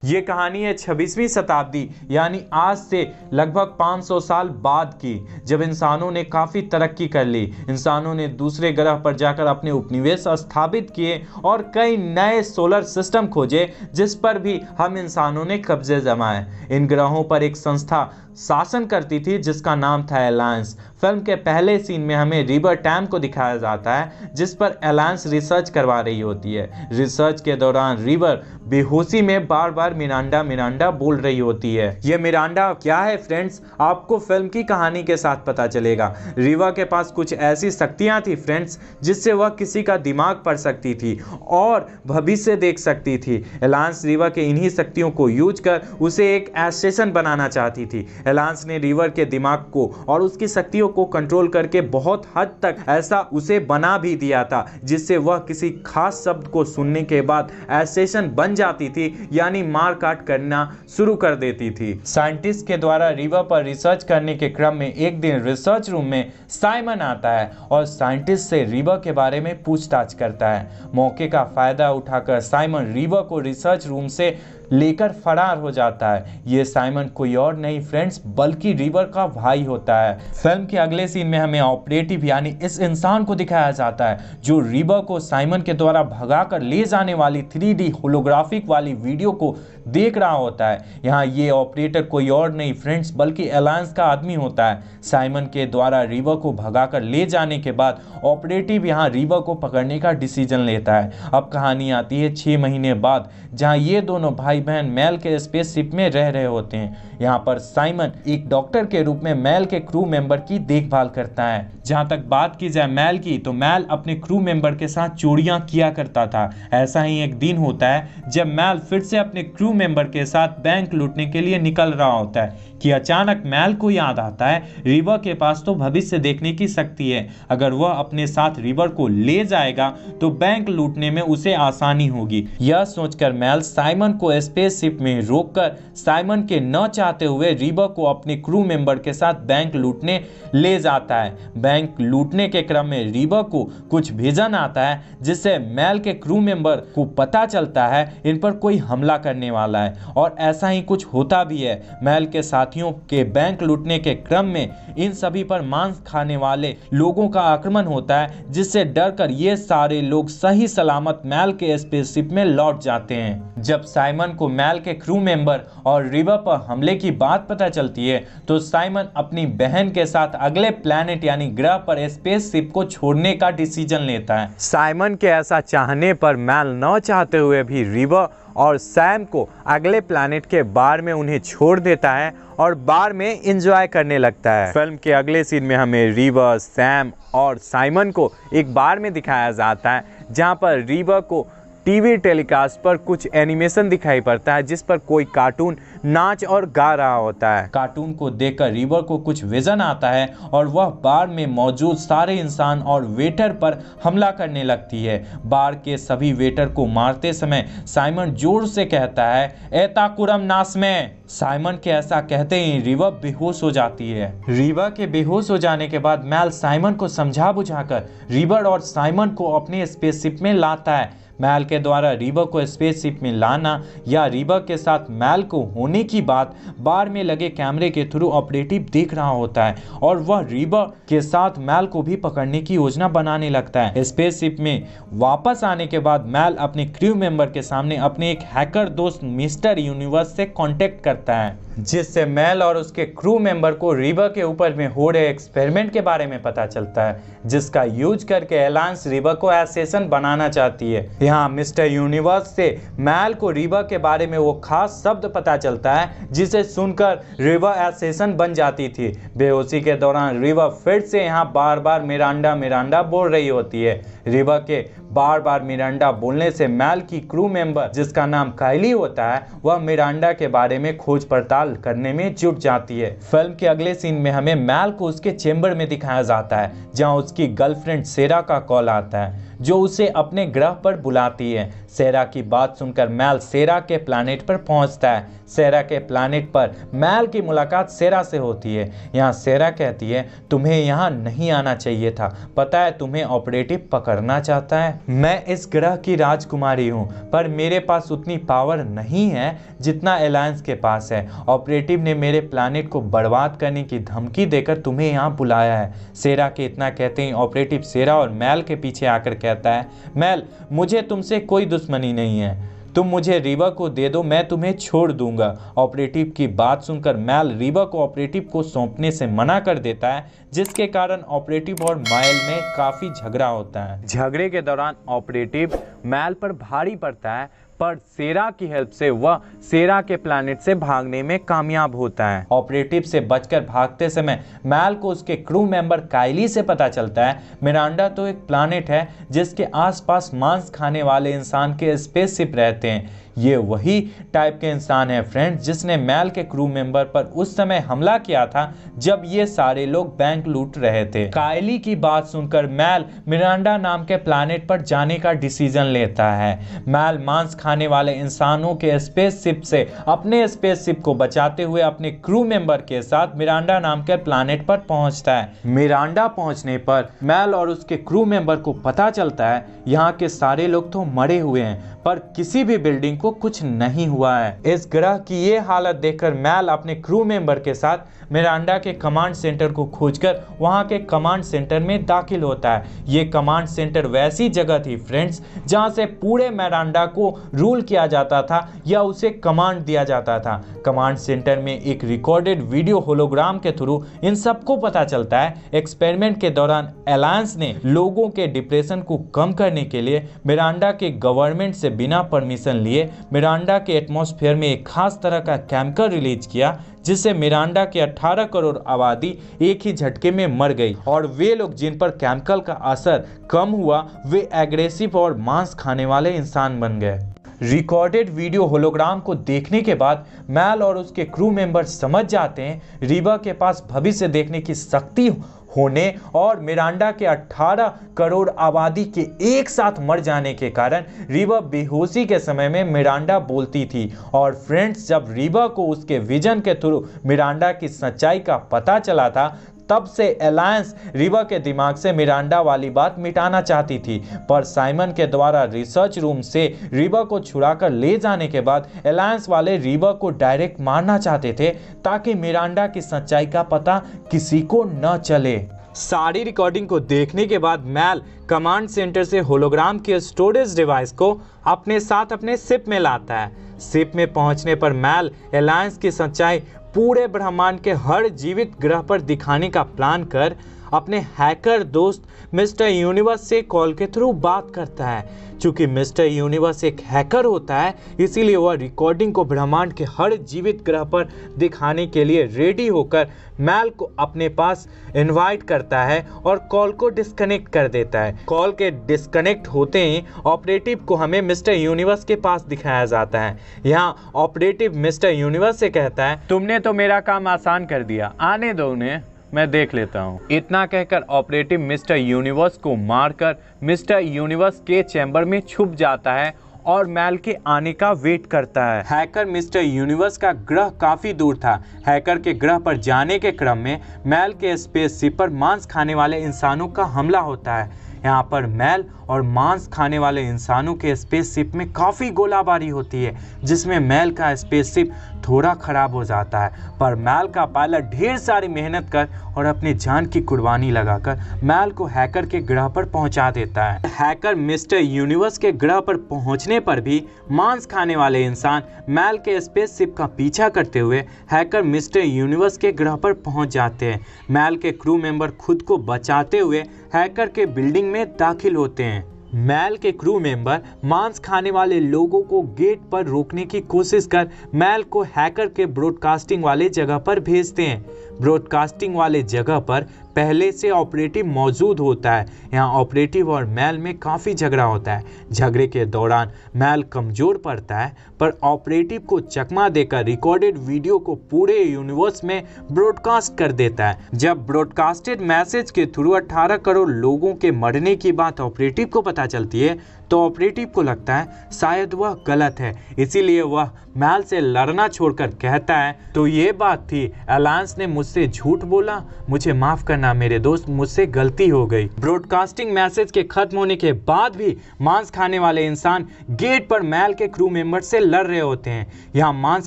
ये कहानी है 26वीं शताब्दी यानी आज से लगभग 500 साल बाद की, जब इंसानों ने काफ़ी तरक्की कर ली। इंसानों ने दूसरे ग्रह पर जाकर अपने उपनिवेश स्थापित किए और कई नए सोलर सिस्टम खोजे जिस पर भी हम इंसानों ने कब्जे जमाए। इन ग्रहों पर एक संस्था शासन करती थी जिसका नाम था अलायंस। फिल्म के पहले सीन में हमें रिवर टैम को दिखाया जाता है जिस पर अलायंस रिसर्च करवा रही होती है। रिसर्च के दौरान रिवर बेहोशी में बार बार मिरांडा मिरांडा बोल रही होती है। ये मिरांडा क्या है फ्रेंड्स, आपको फिल्म की कहानी के साथ पता चलेगा। रिवा के पास कुछ ऐसी शक्तियां थी फ्रेंड्स जिससे वह किसी का दिमाग पढ़ सकती थी और भविष्य देख सकती थी। अलायंस रिवा के इन्हीं शक्तियों को यूज कर उसे एक स्टेशन बनाना चाहती थी। अलायंस ने रिवर के दिमाग को और उसकी शक्तियों को कंट्रोल करके बहुत हद तक ऐसा उसे बना भी दिया था जिससे वह किसी खास शब्द को सुनने के बाद स्टेशन बन जाती थी, यानी मार काट करना शुरू कर देती थी। साइंटिस्ट के द्वारा रिवर पर रिसर्च करने के क्रम में एक दिन रिसर्च रूम में साइमन आता है और साइंटिस्ट से रिवर के बारे में पूछताछ करता है। मौके का फायदा उठाकर साइमन रिवर को रिसर्च रूम से लेकर फरार हो जाता है। ये साइमन कोई और नहीं फ्रेंड्स बल्कि रिवर का भाई होता है। फिल्म के अगले सीन में हमें ऑपरेटिव यानी इस इंसान को दिखाया जाता है जो रिवर को साइमन के द्वारा भगाकर ले जाने वाली 3D होलोग्राफिक वाली वीडियो को देख रहा होता है। यहाँ ये ऑपरेटर कोई और नहीं फ्रेंड्स बल्कि अलायंस का आदमी होता है। साइमन के द्वारा रिवर को भगाकर ले जाने के बाद ऑपरेटिव यहाँ रिवर को पकड़ने का डिसीजन लेता है। अब कहानी आती है 6 महीने बाद, जहाँ ये दोनों भाई बहन मैल के स्पेसशिप में रह रहे होते हैं। यहाँ पर साइमन एक डॉक्टर के रूप में मैल के क्रू मेंबर की देखभाल करता है। जहाँ तक बात की जाए मैल की, तो मैल अपने क्रू मेंबर के साथ चोरियां किया करता था। ऐसा ही एक दिन होता है जब मैल फिर से अपने क्रू मेंबर के साथ बैंक लूटने के लिए निकल रहा होता है कि अचानक मैल को याद आता है रिवर के पास तो भविष्य देखने की शक्ति है। अगर वह अपने साथ रिवर को ले जाएगा तो बैंक लूटने में उसे आसानी होगी। यह सोचकर मैल साइमन को स्पेसशिप में रोककर साइमन के न चाहते हुए रिवर को अपने क्रू मेंबर के साथ बैंक लूटने ले जाता है। बैंक लूटने के क्रम में रिवर को कुछ विजन आता है जिससे मैल के क्रू मेंबर को पता चलता है इन पर कोई हमला करने वाला है और ऐसा ही कुछ होता भी है। मैल के साथियों के बैंक लूटने के क्रम में इन सभी पर मांस खाने वाले लोगों का आक्रमण होता है जिससे डरकर ये सारे लोग सही सलामत मैल के स्पेसशिप में लौट जाते हैं। जब साइमन को मैल के क्रू मेंबर और रिवर पर हमले की बात पता चलती है तो साइमन अपनी बहन के साथ अगले प्लैनेट यानी ग्रह पर स्पेसशिप को छोड़ने का डिसीजन लेता है। साइमन के ऐसा चाहने पर मैल न चाहते हुए भी रिवर और सैम को अगले प्लैनेट के बार में उन्हें छोड़ देता है और बार में एंजॉय करने लगता है। फिल्म के अगले सीन में हमें रिवर, सैम और साइमन को एक बार में दिखाया जाता है जहां पर रिवर को टीवी टेलीकास्ट पर कुछ एनिमेशन दिखाई पड़ता है जिस पर कोई कार्टून नाच और गा रहा होता है। कार्टून को देखकर रिवर को कुछ विजन आता है और वह बार में मौजूद सारे इंसान और वेटर पर हमला करने लगती है। बार के सभी वेटर को मारते समय साइमन जोर से कहता है एताकुरम नास्मे। साइमन के ऐसा कहते ही रिवर बेहोश हो जाती है। रिवर के बेहोश हो जाने के बाद मैल साइमन को समझा बुझाकर रिवर और साइमन को अपने स्पेसशिप में लाता है। मैल के द्वारा रिवर को स्पेसशिप में लाना या रिवर के साथ मैल को होने की बात बार में लगे कैमरे के थ्रू ऑपरेटिव देख रहा होता है और वह रिवर के साथ मैल को भी पकड़ने की योजना बनाने लगता है। स्पेसशिप में वापस आने के बाद मैल अपने क्रू मेंबर के सामने अपने एक हैकर दोस्त मिस्टर यूनिवर्स से कांटेक्ट करता है जिससे मैल और उसके क्रू मेंबर को रिवर के ऊपर में हो रहे एक्सपेरिमेंट के बारे में पता चलता है जिसका यूज करके अलायंस रिवर को स्टेशन बनाना चाहती है। यहाँ मिस्टर यूनिवर्स से मैल को रिवर के बारे में वो खास शब्द पता चलता है जिसे सुनकर रिवर स्टेशन बन जाती थी। बेहोशी के दौरान रिवर फिर से यहाँ बार बार मिरांडा मिरांडा बोल रही होती है। रिवर के बार बार मिरांडा बोलने से मैल की क्रू मेंबर जिसका नाम काइली होता है वह मिरांडा के बारे में खोज पड़ताल करने में जुट जाती है। फिल्म के अगले सीन में हमें मैल को उसके चेंबर में दिखाया जाता है जहां उसकी गर्लफ्रेंड सेरा का कॉल आता है जो उसे अपने ग्रह पर बुलाती है। सेरा की बात सुनकर मैल सेरा के प्लैनेट पर पहुंचता है। सेरा के प्लैनेट पर मैल की मुलाकात सेरा से होती है। यहाँ सेरा कहती है तुम्हें यहाँ नहीं आना चाहिए था, पता है तुम्हें ऑपरेटिव पकड़ना चाहता है। मैं इस ग्रह की राजकुमारी हूँ, पर मेरे पास उतनी पावर नहीं है जितना एलायंस के पास है। ऑपरेटिव ने मेरे प्लानिट को बर्बाद करने की धमकी देकर तुम्हें यहाँ बुलाया है। सेरा के इतना कहते ही ऑपरेटिव सेरा और मैल के पीछे आकर कहता है, मैल, मुझे तुमसे कोई दुश्मनी नहीं है, तुम मुझे रीवा को दे दो, मैं तुम्हें छोड़ दूंगा। ऑपरेटिव की बात सुनकर मैल रीवा को ऑपरेटिव को सौंपने से मना कर देता है, जिसके कारण ऑपरेटिव और मैल में काफी झगड़ा होता है। झगड़े के दौरान ऑपरेटिव मैल पर भारी पड़ता है, पर सेरा की हेल्प से वह सेरा के प्लैनेट से भागने में कामयाब होता है। ऑपरेटिव से बचकर भागते समय मैल को उसके क्रू मेंबर काइली से पता चलता है मिरांडा तो एक प्लैनेट है जिसके आसपास मांस खाने वाले इंसान के स्पेसशिप रहते हैं। ये वही टाइप के इंसान है फ्रेंड्स जिसने मैल के क्रू मेंबर पर उस समय हमला किया था जब ये सारे लोग बैंक लूट रहे थे। काइली की बात सुनकर मैल मिरांडा नाम के प्लैनेट पर जाने का डिसीजन लेता है। मैल मांस खाने वाले इंसानों के स्पेसशिप से अपने स्पेसशिप को बचाते हुए अपने क्रू मेंबर के साथ मिरांडा नाम के प्लैनेट पर पहुंचता है। मिरांडा पहुंचने पर मैल और उसके क्रू मेंबर को पता चलता है यहाँ के सारे लोग तो मरे हुए हैं, पर किसी भी बिल्डिंग को कुछ नहीं हुआ है। इस ग्रह की ये हालत देखकर मैल अपने क्रू मेंबर के साथ मिरांडा के कमांड सेंटर को खोजकर वहां के कमांड सेंटर में दाखिल होता है। ये कमांड सेंटर वैसी जगह थी फ्रेंड्स जहां से पूरे मिरांडा को रूल किया जाता था या उसे कमांड दिया जाता था। कमांड सेंटर में एक रिकॉर्डेड वीडियो होलोग्राम के थ्रू इन सबको पता चलता है एक्सपेरिमेंट के दौरान एलायंस ने लोगों के डिप्रेशन को कम करने के लिए मिरांडा के गवर्नमेंट से बिना परमिशन लिए मिरांडा के एटमॉस्फेयर में एक खास तरह का केमिकल रिलीज किया, जिससे मिरांडा के 18 करोड़ आबादी एक ही झटके में मर गई और वे लोग जिन पर केमिकल का असर कम हुआ वे एग्रेसिव और मांस खाने वाले इंसान बन गए। रिकॉर्डेड वीडियो होलोग्राम को देखने के बाद मैल और उसके क्रू मेंबर समझ जाते हैं रीवा के पास भविष्य देखने की शक्ति होने और मिरांडा के 18 करोड़ आबादी के एक साथ मर जाने के कारण रीवा बेहोशी के समय में मिरांडा बोलती थी। और फ्रेंड्स, जब रीवा को उसके विजन के थ्रू मिरांडा की सच्चाई का पता चला था तब से एलायंस रीवा के दिमाग से मिरांडा वाली बात मिटाना चाहती थी, पर साइमन के द्वारा रिसर्च रूम से रीवा को छुड़ाकर ले जाने के बाद एलायंस वाले रीवा को डायरेक्ट मारना चाहते थे ताकि मिरांडा की सच्चाई का पता किसी को न चले। सारी रिकॉर्डिंग को देखने के बाद मैल कमांड सेंटर से होलोग्राम के स्टोरेज डिवाइस को अपने साथ अपने शिप में लाता है। शिप में पहुंचने पर मैल एलायंस की सच्चाई पूरे ब्रह्मांड के हर जीवित ग्रह पर दिखाने का प्लान कर अपने हैकर दोस्त मिस्टर यूनिवर्स से कॉल के थ्रू बात करता है। चूंकि मिस्टर यूनिवर्स एक हैकर होता है इसीलिए वह रिकॉर्डिंग को ब्रह्मांड के हर जीवित ग्रह पर दिखाने के लिए रेडी होकर मैल को अपने पास इनवाइट करता है और कॉल को डिस्कनेक्ट कर देता है। कॉल के डिस्कनेक्ट होते ही ऑपरेटिव को हमें मिस्टर यूनिवर्स के पास दिखाया जाता है। यहाँ ऑपरेटिव मिस्टर यूनिवर्स से कहता है, तुमने तो मेरा काम आसान कर दिया, आने दो उन्हें, मैं देख लेता हूँ। इतना कहकर ऑपरेटिव मिस्टर यूनिवर्स को मारकर मिस्टर यूनिवर्स के चैम्बर में छुप जाता है और मैल के आने का वेट करता है। हैकर मिस्टर यूनिवर्स का ग्रह काफी दूर था। हैकर के ग्रह पर जाने के क्रम में मैल के स्पेसशिप पर मांस खाने वाले इंसानों का हमला होता है। यहाँ पर मैल और मांस खाने वाले इंसानों के स्पेसशिप में काफ़ी गोलाबारी होती है जिसमें मैल का स्पेसशिप थोड़ा ख़राब हो जाता है, पर मैल का पायलट ढेर सारी मेहनत कर और अपनी जान की कुर्बानी लगाकर मैल को हैकर के ग्रह पर पहुंचा देता है। हैकर मिस्टर यूनिवर्स के ग्रह पर पहुंचने पर भी मांस खाने वाले इंसान मैल के स्पेसशिप का पीछा करते हुए हैकर मिस्टर यूनिवर्स के ग्रह पर पहुंच जाते हैं। मैल के क्रू मेंबर खुद को बचाते हुए हैकर के बिल्डिंग में दाखिल होते हैं। मैल के क्रू मेंबर मांस खाने वाले लोगों को गेट पर रोकने की कोशिश कर मैल को हैकर के ब्रॉडकास्टिंग वाले जगह पर भेजते हैं। ब्रॉडकास्टिंग वाले जगह पर पहले से ऑपरेटिव मौजूद होता है। यहाँ ऑपरेटिव और मैल में काफ़ी झगड़ा होता है। झगड़े के दौरान मैल कमज़ोर पड़ता है, पर ऑपरेटिव को चकमा देकर रिकॉर्डेड वीडियो को पूरे यूनिवर्स में ब्रॉडकास्ट कर देता है। जब ब्रॉडकास्टेड मैसेज के थ्रू 18 करोड़ लोगों के मरने की बात ऑपरेटिव को पता चलती है तो ऑपरेटिव को लगता है शायद वह गलत है, इसीलिए वह मैल से लड़ना छोड़कर कहता है, तो ये बात थी, एलांस ने मुझसे झूठ बोला, मुझे माफ करना मेरे दोस्त, मुझसे गलती हो गई। ब्रॉडकास्टिंग मैसेज के खत्म होने के बाद भी मांस खाने वाले इंसान गेट पर मैल के क्रू मेंबर से लड़ रहे होते हैं। यहाँ मांस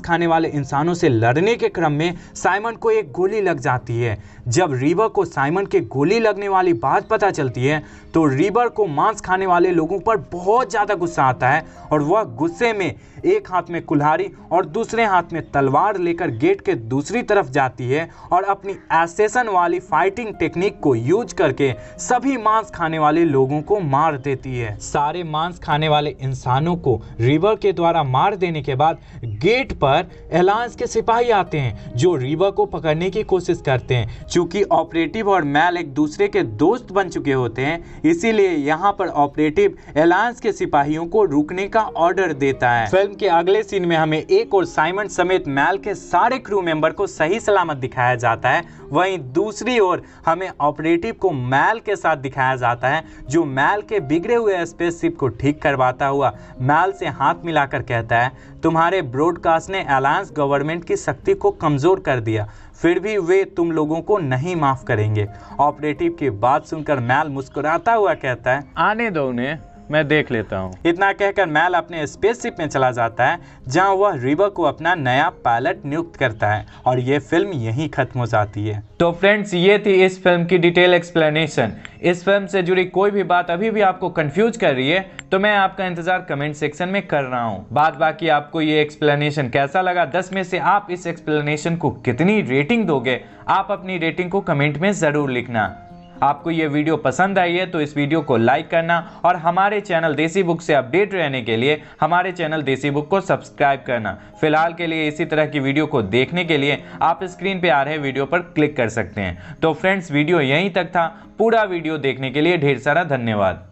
खाने वाले इंसानों से लड़ने के क्रम में साइमन को एक गोली लग जाती है। जब रिवर को साइमन के गोली लगने वाली बात पता चलती है तो रिवर को मांस खाने वाले लोगों पर बहुत ज्यादा गुस्सा आता है और वह गुस्से में एक हाथ में कुल्हाड़ी और दूसरे हाथ में तलवार लेकर गेट के दूसरी तरफ जाती है और अपनी एसेसन वाली फाइटिंग टेक्निक को यूज करके सभी मांस खाने वाले लोगों को मार देती है। सारे मांस खाने वाले इंसानों को रिवर के द्वारा मार देने के बाद गेट पर एलांस के सिपाही आते हैं जो रिवर को पकड़ने की कोशिश करते हैं। चूंकि ऑपरेटिव और मैल एक दूसरे के दोस्त बन चुके होते हैं, इसीलिए यहाँ पर ऑपरेटिव एलांस के सिपाहियों को रुकने का ऑर्डर देता है। फिल्म के अगले सीन में हमें एक और साइमन समेत मैल के सारे क्रू मेंबर को सही सलामत दिखाया जाता है। वहीं दूसरी ओर हमें ऑपरेटिव को मैल के साथ दिखाया जाता है जो मैल के बिगड़े हुए स्पेसशिप को ठीक करवाता हुआ मैल से हाथ मिलाकर कहता है, तुम्हारे ब्रॉडकास्ट ने अलायंस गवर्नमेंट की शक्ति को कमजोर कर दिया, फिर भी वे तुम लोगों को नहीं माफ करेंगे। ऑपरेटिव की बात सुनकर मैल मुस्कुराता हुआ कहता है, आने दो उन्हें, मैं देख लेता हूँ। इतना कहकर मैल अपने स्पेसशिप में चला जाता है जहाँ वह रिवर को अपना नया पायलट नियुक्त करता है और ये फिल्म यहीं खत्म हो जाती है। तो फ्रेंड्स, ये थी इस फिल्म की डिटेल एक्सप्लेनेशन। इस फिल्म से जुड़ी कोई भी बात अभी भी आपको कंफ्यूज कर रही है तो मैं आपका इंतजार कमेंट सेक्शन में कर रहा हूँ। बाकी आपको ये एक्सप्लेनेशन कैसा लगा, 10 में से आप इस एक्सप्लेनेशन को कितनी रेटिंग दोगे, आप अपनी रेटिंग को कमेंट में जरूर लिखना। आपको ये वीडियो पसंद आई है तो इस वीडियो को लाइक करना और हमारे चैनल देसी बुक से अपडेट रहने के लिए हमारे चैनल देसी बुक को सब्सक्राइब करना। फिलहाल के लिए इसी तरह की वीडियो को देखने के लिए आप स्क्रीन पे आ रहे वीडियो पर क्लिक कर सकते हैं। तो फ्रेंड्स, वीडियो यहीं तक था। पूरा वीडियो देखने के लिए ढेर सारा धन्यवाद।